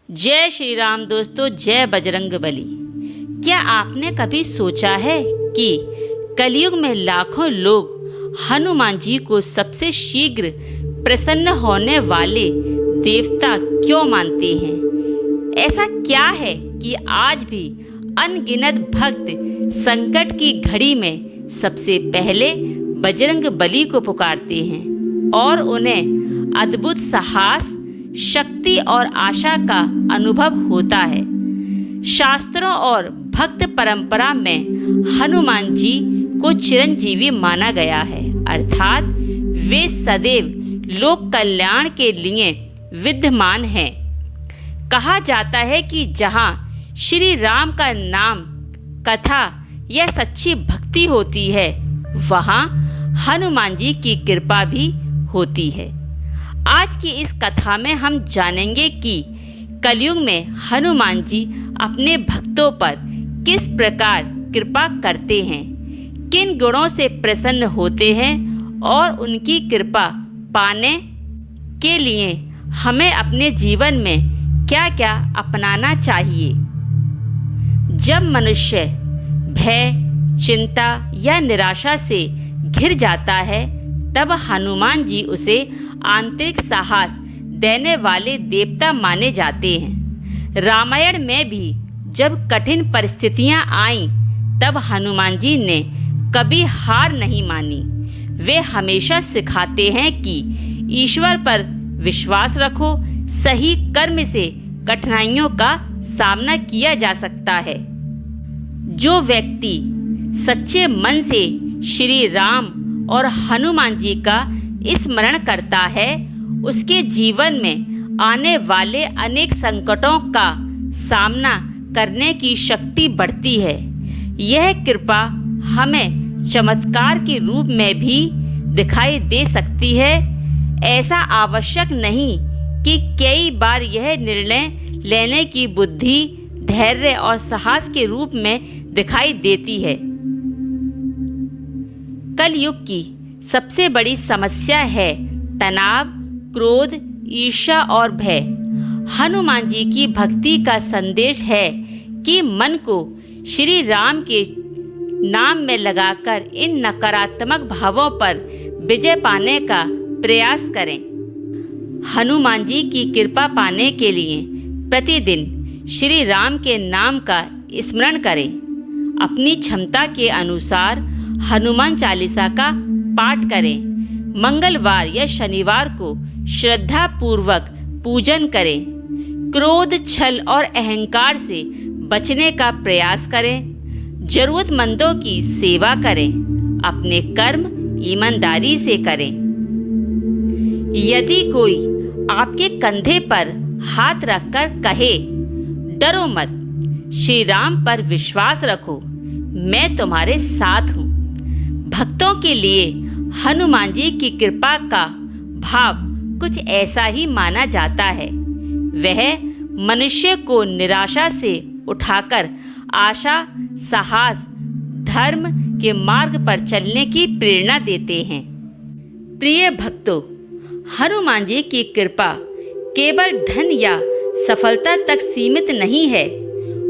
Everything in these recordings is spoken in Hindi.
जय श्री राम दोस्तों, जय बजरंग बली। क्या आपने कभी सोचा है कि कलयुग में लाखों लोग हनुमान जी को सबसे शीघ्र प्रसन्न होने वाले देवता क्यों मानते हैं? ऐसा क्या है कि आज भी अनगिनत भक्त संकट की घड़ी में सबसे पहले बजरंग बली को पुकारते हैं और उन्हें अद्भुत साहस, शक्ति और आशा का अनुभव होता है। शास्त्रों और भक्त परंपरा में हनुमान जी को चिरंजीवी माना गया है, अर्थात वे सदैव लोक कल्याण के लिए विद्यमान हैं। कहा जाता है कि जहाँ श्री राम का नाम, कथा या सच्ची भक्ति होती है, वहाँ हनुमान जी की कृपा भी होती है। आज की इस कथा में हम जानेंगे कि कलयुग में हनुमान जी अपने भक्तों पर किस प्रकार कृपा करते हैं, किन गुणों से प्रसन्न होते हैं और उनकी कृपा पाने के लिए हमें अपने जीवन में क्या क्या अपनाना चाहिए। जब मनुष्य भय, चिंता या निराशा से घिर जाता है, तब हनुमान जी उसे आंतरिक साहस देने वाले देवता माने जाते हैं। रामायण में भी जब कठिन परिस्थितियां आईं, तब हनुमान जी ने कभी हार नहीं मानी। वे हमेशा सिखाते हैं कि ईश्वर पर विश्वास रखो, सही कर्म से कठिनाइयों का सामना किया जा सकता है। जो व्यक्ति सच्चे मन से श्री राम और हनुमान जी का स्मरण करता है, उसके जीवन में आने वाले अनेक संकटों का सामना करने की शक्ति बढ़ती है। यह कृपा हमें चमत्कार के रूप में भी दिखाई दे सकती है। ऐसा आवश्यक नहीं कि कई बार यह निर्णय लेने की बुद्धि, धैर्य और साहस के रूप में दिखाई देती है। कलयुग की सबसे बड़ी समस्या है तनाव, क्रोध, ईर्ष्या और भय। हनुमान जी की भक्ति का संदेश है कि मन को श्री राम के नाम में लगाकर इन नकारात्मक भावों पर विजय पाने का प्रयास करें। हनुमान जी की कृपा पाने के लिए प्रतिदिन श्री राम के नाम का स्मरण करें। अपनी क्षमता के अनुसार हनुमान चालीसा का पाठ करें। मंगलवार या शनिवार को श्रद्धा पूर्वक पूजन करें। क्रोध, छल और अहंकार से बचने का प्रयास करें। जरूरतमंदों की सेवा करें। अपने कर्म ईमानदारी से करें। यदि कोई आपके कंधे पर हाथ रखकर कहे, डरो मत, श्री राम पर विश्वास रखो, मैं तुम्हारे साथ हूँ। भक्तों के लिए हनुमान जी की कृपा का भाव कुछ ऐसा ही माना जाता है। वह मनुष्य को निराशा से उठाकर आशा, साहस, धर्म के मार्ग पर चलने की प्रेरणा देते हैं। प्रिय भक्तों, हनुमान जी की कृपा केवल धन या सफलता तक सीमित नहीं है।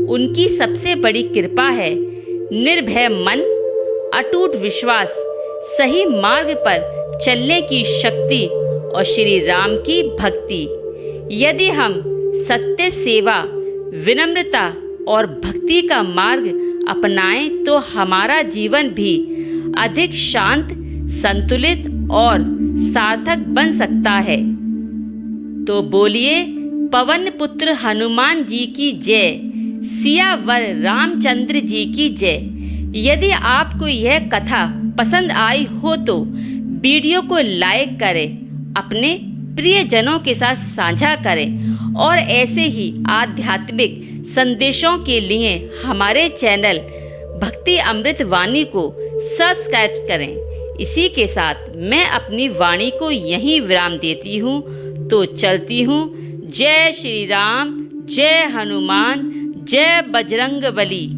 उनकी सबसे बड़ी कृपा है निर्भय मन, अटूट विश्वास, सही मार्ग पर चलने की शक्ति और श्री राम की भक्ति। यदि हम सत्य, सेवा, विनम्रता और भक्ति का मार्ग अपनाएं, तो हमारा जीवन भी अधिक शांत, संतुलित और सार्थक बन सकता है। तो बोलिए पवन पुत्र हनुमान जी की जय, सियावर रामचंद्र जी की जय। यदि आपको यह कथा पसंद आई हो तो वीडियो को लाइक करें, अपने प्रियजनों के साथ साझा करें और ऐसे ही आध्यात्मिक संदेशों के लिए हमारे चैनल भक्ति अमृत वाणी को सब्सक्राइब करें। इसी के साथ मैं अपनी वाणी को यहीं विराम देती हूँ। तो चलती हूँ। जय श्री राम, जय हनुमान, जय बजरंग बली।